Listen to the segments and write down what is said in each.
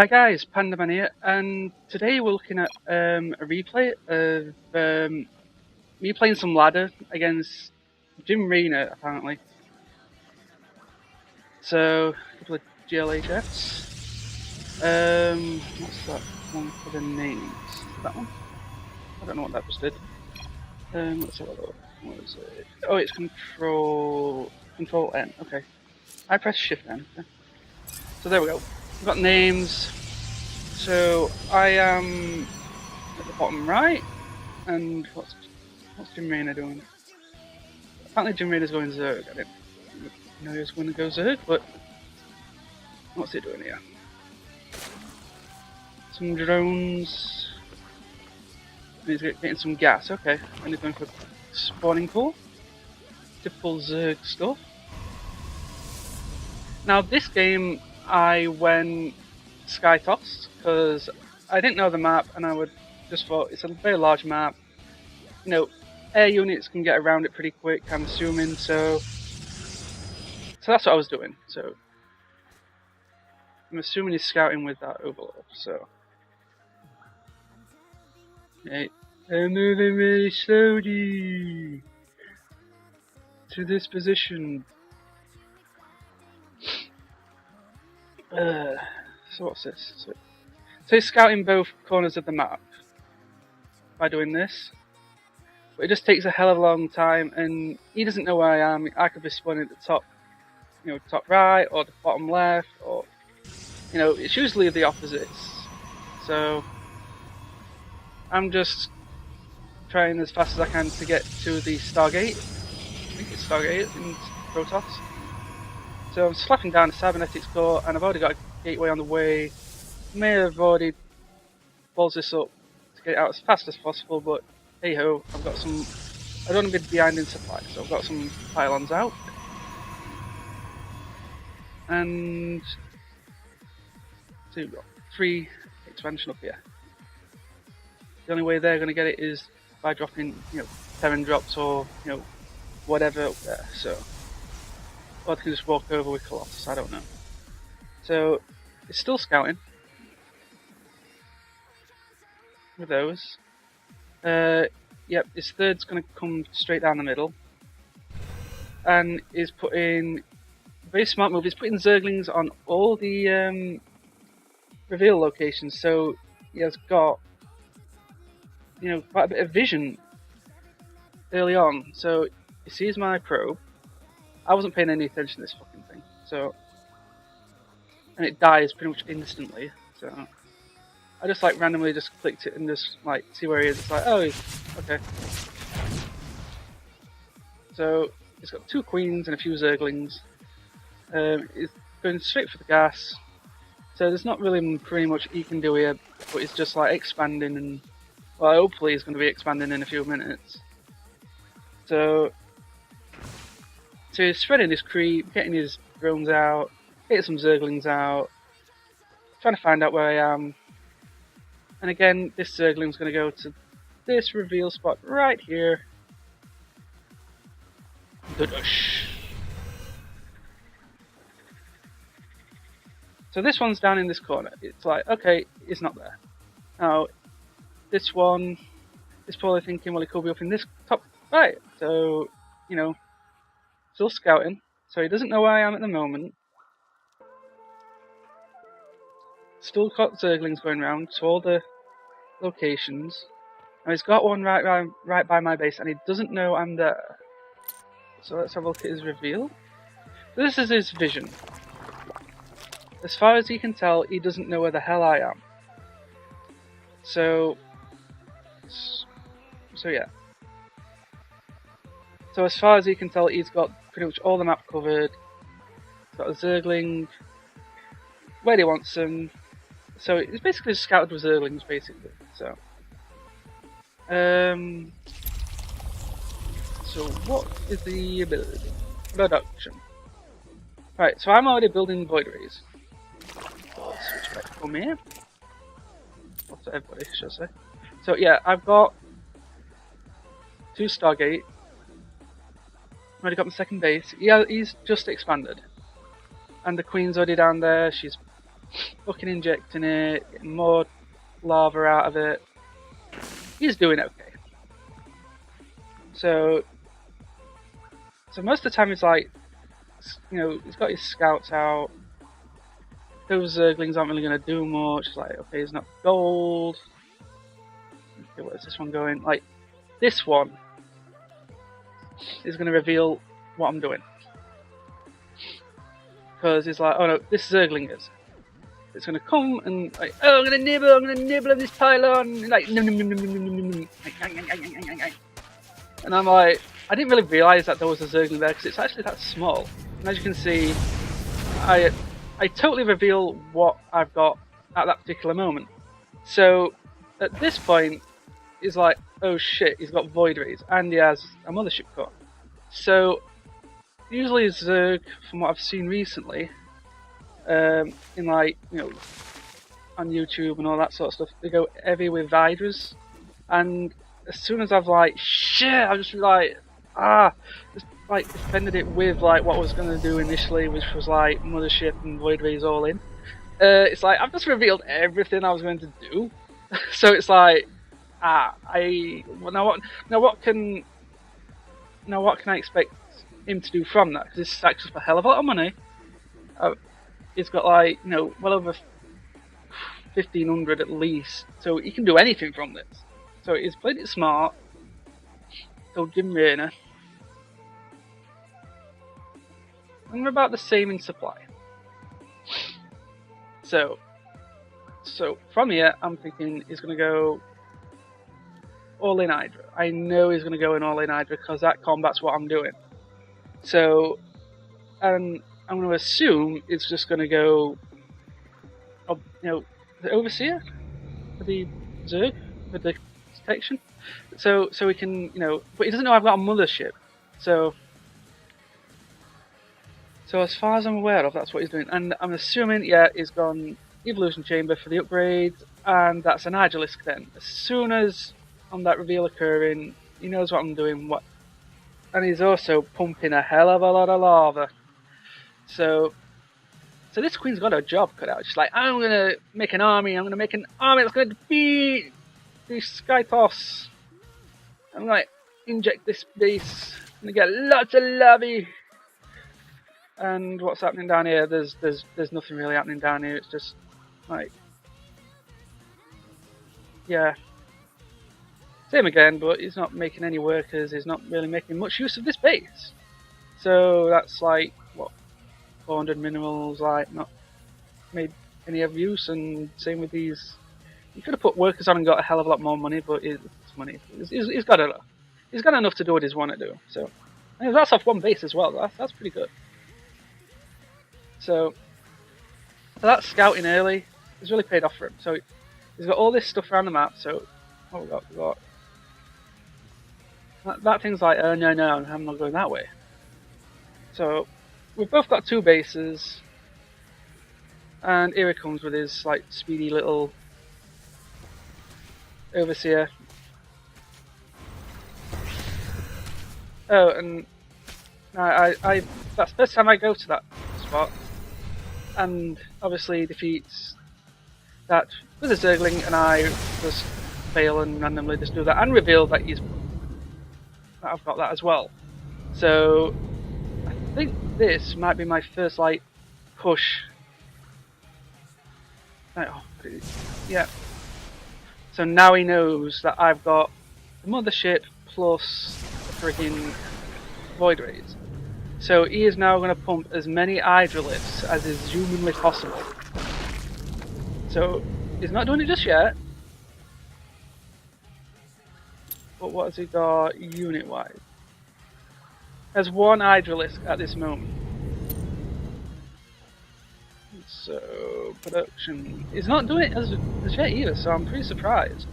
Hi guys, PnDaMaN here, and today we're looking at a replay of me playing some ladder against Jim Rena, apparently. So, a couple of GLHFs. What's that one for the names? Is that one? I don't know what that just did. Let's have a look. What is it? Oh, it's Control N. Okay. I press Shift N. Okay. So there we go. We've got names. So I am at the bottom right, and what's Jim Rayner doing? Apparently Jim Rayner's going Zerg. I didn't know he was going to go Zerg, but what's he doing here? Some drones. He's getting some gas. Okay, and he's going for spawning pool. Typical Zerg stuff. Now this game I went sky tossed because I didn't know the map, and I would just thought it's a very large map. You know, air units can get around it pretty quick, I'm assuming, so that's what I was doing. So I'm assuming he's scouting with that overlord, so okay. I'm moving really slowly to this position. So what's this? So he's scouting both corners of the map by doing this. But it just takes a hell of a long time, and he doesn't know where I am. I could be spawning at the top, top right, or the bottom left, or it's usually the opposites. So I'm just trying as fast as I can to get to the Stargate. I think it's Stargate in Protoss. So I'm slapping down the cybernetics core, and I've already got a gateway on the way. May have already balls this up to get it out as fast as possible, but hey ho, I've got some. I don't want to be behind in supply, so I've got some pylons out. And so we've got 3 expansion up here. The only way they're going to get it is by dropping, Terran drops or, whatever up there. So, or they can just walk over with Colossus, I don't know. So, it's still scouting with those. Yep, his third's going to come straight down the middle. And is putting, very smart move, he's putting Zerglings on all the reveal locations. So, he has got, quite a bit of vision early on. So he sees my probe. I wasn't paying any attention to this fucking thing. So, and it dies pretty much instantly. So I just randomly just clicked it and just see where he is. It's oh, okay. So he's got 2 queens and a few Zerglings. He's going straight for the gas. So there's not really pretty much he can do here, but it's just expanding, and well, hopefully he's going to be expanding in a few minutes. So he's spreading his creep, getting his drones out, getting some Zerglings out, trying to find out where I am. And again, this Zergling's going to go to this reveal spot right here. Dudush. So this one's down in this corner. It's okay, it's not there. Now, this one is probably thinking, well, it could be up in this top right. So, still scouting. So he doesn't know where I am at the moment. Still got Zerglings going around to all the locations. Now he's got one right by my base, and he doesn't know I'm there. So let's have a look at his reveal. This is his vision. As far as he can tell, he doesn't know where the hell I am. So yeah. So as far as he can tell, he's got pretty much all the map covered. He's got a Zergling where he wants them. So it's basically just scouted with Zerglings, basically. So what is the ability? Production. Right, so I'm already building Void Rays. I'll switch back from here. What's everybody, should I say? So yeah, I've got 2 Stargate. I've already got my second base. Yeah, he's just expanded. And the Queen's already down there. She's fucking injecting it, getting more lava out of it. He's doing okay. So most of the time he's like, you know, he's got his scouts out. Those Zerglings aren't really going to do much. It's like, okay, he's not gold. Okay, where's this one going? Like, this one is going to reveal what I'm doing. Because he's like, oh no, this Zergling is. It's going to come and like, oh, I'm going to nibble on this pylon. Like, and I'm like, I didn't really realise that there was a Zergling there because it's actually that small. And as you can see, I totally reveal what I've got at that particular moment. So at this point, he's like, oh shit, he's got Void Rays and he has a Mothership Core. So usually Zerg, from what I've seen recently, in like, you know, on YouTube and all that sort of stuff, they go heavy with Hydras. And as soon as I've like, shit, I just like, just like defended it with like what I was going to do initially, which was like Mothership and Void Rays all in. It's like I've just revealed everything I was going to do. So it's like, now what can I expect him to do from that? Because this stacks up a hell of a lot of money. He's got like, you know, well over 1,500 at least, so he can do anything from this. So he's played it smart. So Jim Rayner. And we're about the same in supply. So from here, I'm thinking he's going to go all in Hydra. I know he's going to go in all in Hydra because that combats what I'm doing. So, I'm going to assume it's just going to go, you know, the Overseer for the Zerg with the detection. So he can, you know, but he doesn't know I've got a Mothership. So as far as I'm aware of, that's what he's doing. And I'm assuming, yeah, he's gone Evolution Chamber for the upgrade, and that's an Hydralisk then. As soon as on that reveal occurring, he knows what I'm doing. And he's also pumping a hell of a lot of lava. So this queen's got a job cut out. She's like, I'm gonna make an army. I'm gonna make an army that's gonna defeat these Skytos. I'm gonna inject this base. I'm gonna get lots of lava. And what's happening down here? There's nothing really happening down here. It's just like, yeah, same again. But he's not making any workers. He's not really making much use of this base. So that's like what, 400 minerals, like not made any of use. And same with these. You could have put workers on and got a hell of a lot more money, but it's money. He's got enough to do what he's want to do. So and that's off one base as well. That's pretty good. So that scouting early has really paid off for him. So he's got all this stuff around the map. So what we got? That thing's like, oh no, I'm not going that way. So we've both got two bases, and here he comes with his like speedy little Overseer. Oh, and I that's the first time I go to that spot. And obviously defeats that with a Zergling, and I just fail and randomly just do that and reveal that I've got that as well. So I think this might be my first like push. Oh, yeah. So now he knows that I've got the Mothership plus the friggin' Void Rays. So he is now going to pump as many Hydralisks as is humanly possible. So he's not doing it just yet. But what has he got unit-wise? Has one Hydralisk at this moment. So production. He's not doing it as yet either, so I'm pretty surprised.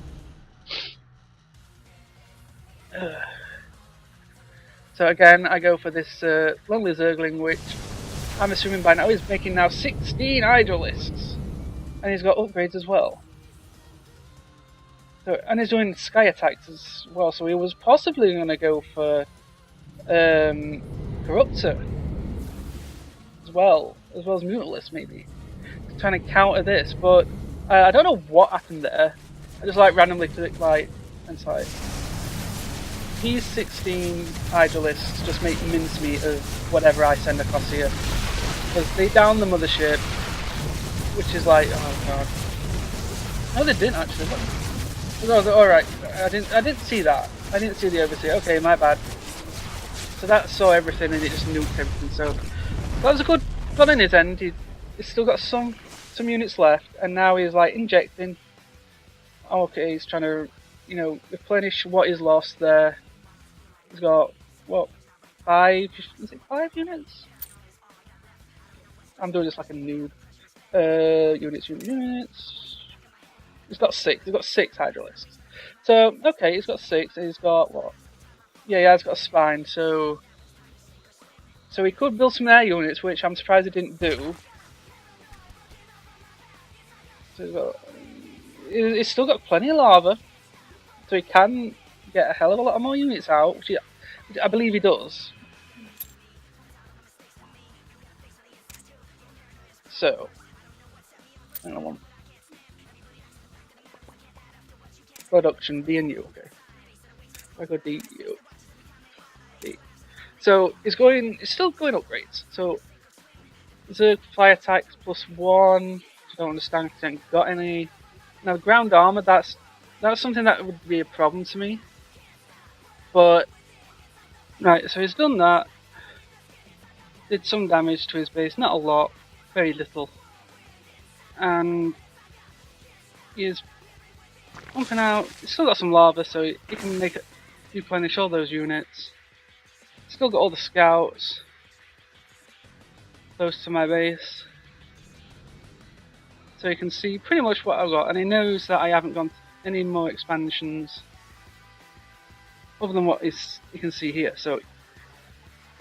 So again, I go for this lonely Zergling, which I'm assuming by now he's making now 16 Hydralisks, and he's got upgrades as well. So, and he's doing sky attacks as well. So he was possibly going to go for Corruptor as well as Mutalist maybe. trying to counter this, but I don't know what happened there. I just like randomly clicked like, and it's like P16 Hydralisks just make mincemeat of whatever I send across here, because they down the mothership, which is like, oh god. No, they didn't actually. Oh, all right. I didn't see that. I didn't see the overseer. Okay, my bad. So that saw everything and it just nuked everything. So that was a good gun in his end. He's still got some units left, and now he's like injecting. Okay, he's trying to, replenish what is lost there. He's got what, 5? Is it 5 units? I'm doing this like a noob. Units. He's got 6. He's got 6 Hydralisks. So okay, he's got 6. He's got what? Yeah, he's got a spine. So he could build some air units, which I'm surprised he didn't do. So he's still got plenty of lava, so he can get a hell of a lot of more units out, which I believe he does. So, hang on one. Production B and U, okay. I go D, U, D. So it's still going upgrades. So Zerg fire attacks +1. I don't understand because I haven't got any. Now ground armor, that's something that would be a problem to me. But right, so he's done that. Did some damage to his base, not a lot, very little. And he's pumping out. He's still got some lava, so he can replenish all those units. Still got all the scouts close to my base, so he can see pretty much what I've got, and he knows that I haven't gone any more expansions other than what he can see here. So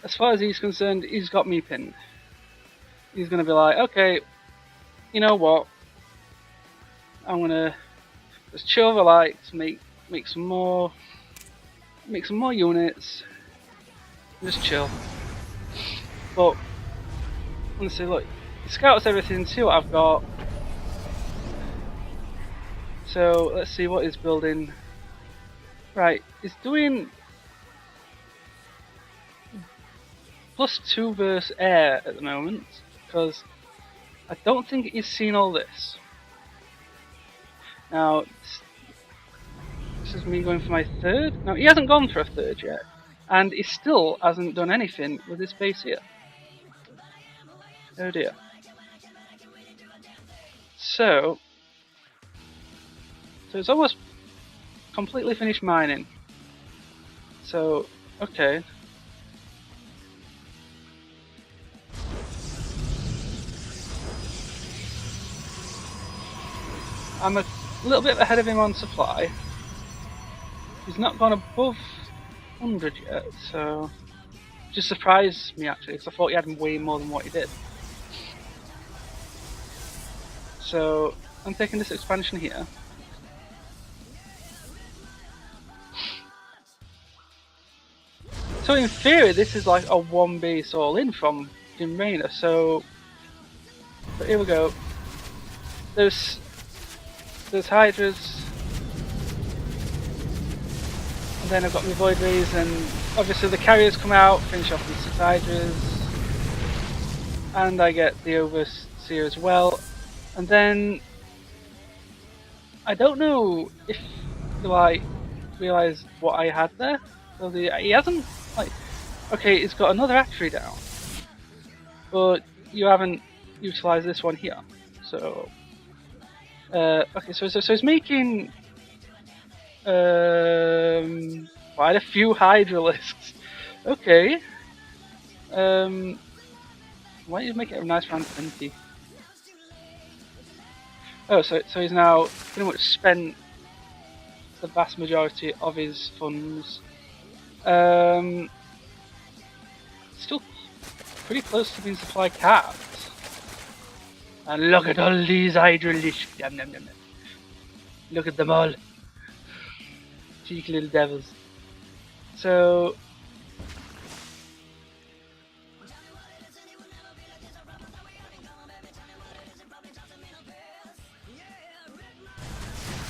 as far as he's concerned, he's got me pinned. He's gonna be like, okay, you know what? I'm gonna just chill, relax, make some more units, just chill. But I'm gonna say, look, he scouts everything, see what I've got. So let's see what he's building. Right, he's doing +2 versus air at the moment, because I don't think he's seen all this. Now, this is me going for my 3rd. No, he hasn't gone for a 3rd yet, and he still hasn't done anything with this base here. Oh dear. So it's almost completely finished mining. So, okay. I'm a little bit ahead of him on supply. He's not gone above 100 yet, so just surprised me actually, because I thought he had way more than what he did. So I'm taking this expansion here. So in theory, this is like a 1 base all in from Jim Raynor. So here we go. There's Hydras, and then I've got my Void Rays, and obviously the carriers come out, finish off with 6 Hydras, and I get the Overseer as well. And then I don't know if you like realise what I had there. So he hasn't, like, okay, it's got another actuary down, but you haven't utilised this one here. So okay, so he's making quite a few Hydralisks. Okay. Why don't you make it a nice round 20? Oh, so he's now pretty much spent the vast majority of his funds. Still pretty close to being supply capped. And look at all these Hydralisks. Look at them all. Cheeky little devils. So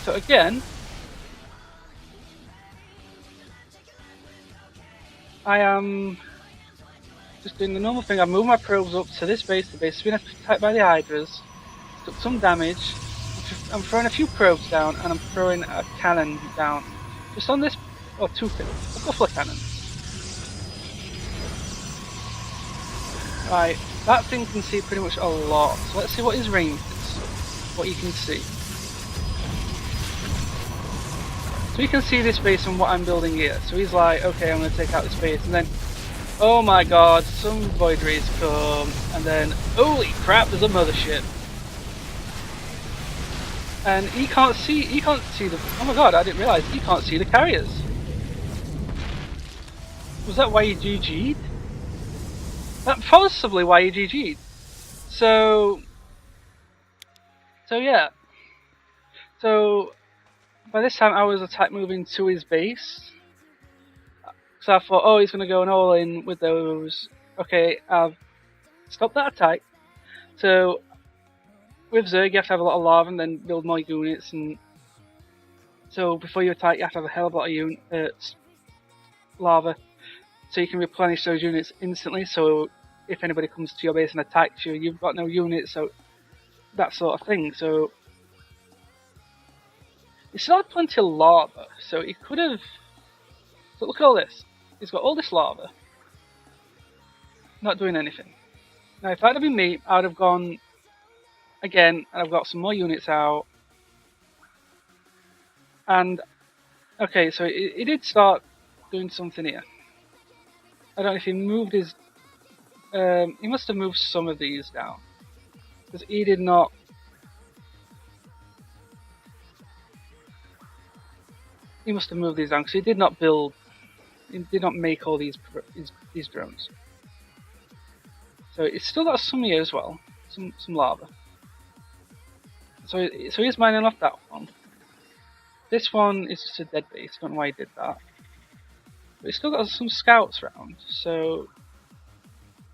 So again, I am just doing the normal thing. I've moved my probes up to this base. The base has been attacked by the Hydras. Took some damage. I'm throwing a few probes down, and I'm throwing a cannon down. Just on this, or a couple of cannons. Right, that thing can see pretty much a lot. So let's see what his range is. What he can see. So you can see this base and what I'm building here. So he's like, okay, I'm going to take out this base, and then, oh my god, some void rays come, and then, holy crap, there's a mothership. And he can't see the, oh my god, I didn't realise, he can't see the carriers. Was that why he GG'd? That's possibly why he GG'd. So yeah. So by this time I was attack moving to his base. So I thought, oh, he's going to go all in with those. Okay, I've stopped that attack. So with Zerg you have to have a lot of lava and then build more units. And so before you attack you have to have a hell of a lot of lava. So you can replenish those units instantly, so if anybody comes to your base and attacks you, you've got no units, so that sort of thing. So he still had plenty of lava, so he could have... So look at all this. He's got all this lava, not doing anything. Now if that had been me, I would have gone again, and I've got some more units out. And, okay, so he did start doing something here. I don't know if he moved his... he must have moved some of these down. Because he did not... He must have moved these down, because he did not build... He did not make all these drones. So it's still got some here as well. Some lava. So he's mining off that one. This one is just a dead base, don't know why he did that. But he's still got some scouts around, so...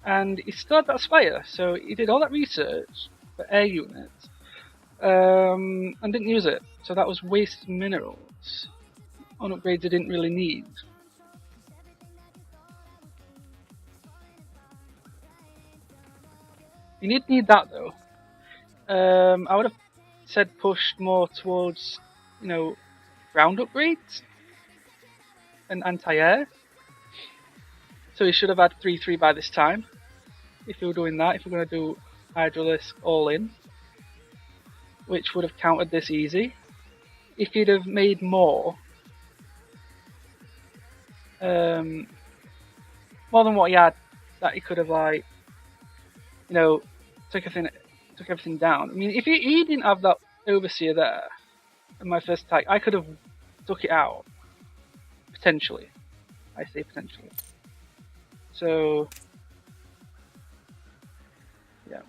And he still had that spire, so he did all that research for air units, and didn't use it. So that was waste minerals on upgrades he didn't really need. You did need that though. I would have said push more towards, you know, ground upgrades and anti-air. So he should have had 3-3 by this time. If you were doing that, if we're going to do Hydralisk all in, which would have countered this easy. If he'd have made more than what he had, that he could have, like, you know, took everything down. I mean, if he didn't have that overseer there in my first attack, I could have took it out potentially. I say potentially. So yeah,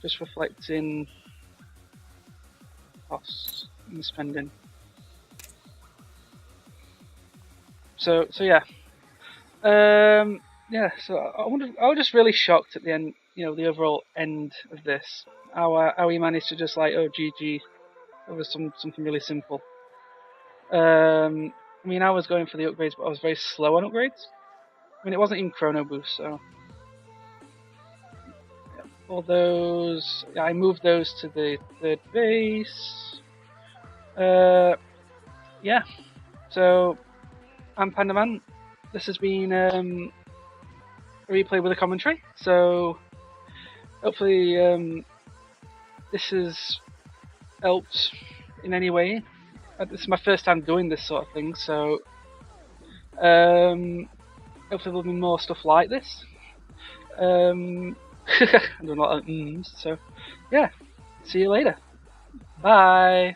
just reflecting costs and spending. So yeah, yeah. So I was just really shocked at the end. You know, the overall end of this. How he managed to just like, oh, GG, over something really simple. I mean, I was going for the upgrades, but I was very slow on upgrades. I mean, it wasn't even chrono boost, so yeah. All those, yeah, I moved those to the third base. Yeah. So I'm PnDaMaN. This has been a replay with a commentary. So hopefully this has helped in any way. This is my first time doing this sort of thing, so hopefully there'll be more stuff like this. I'm doing a lot of so yeah, see you later. Bye.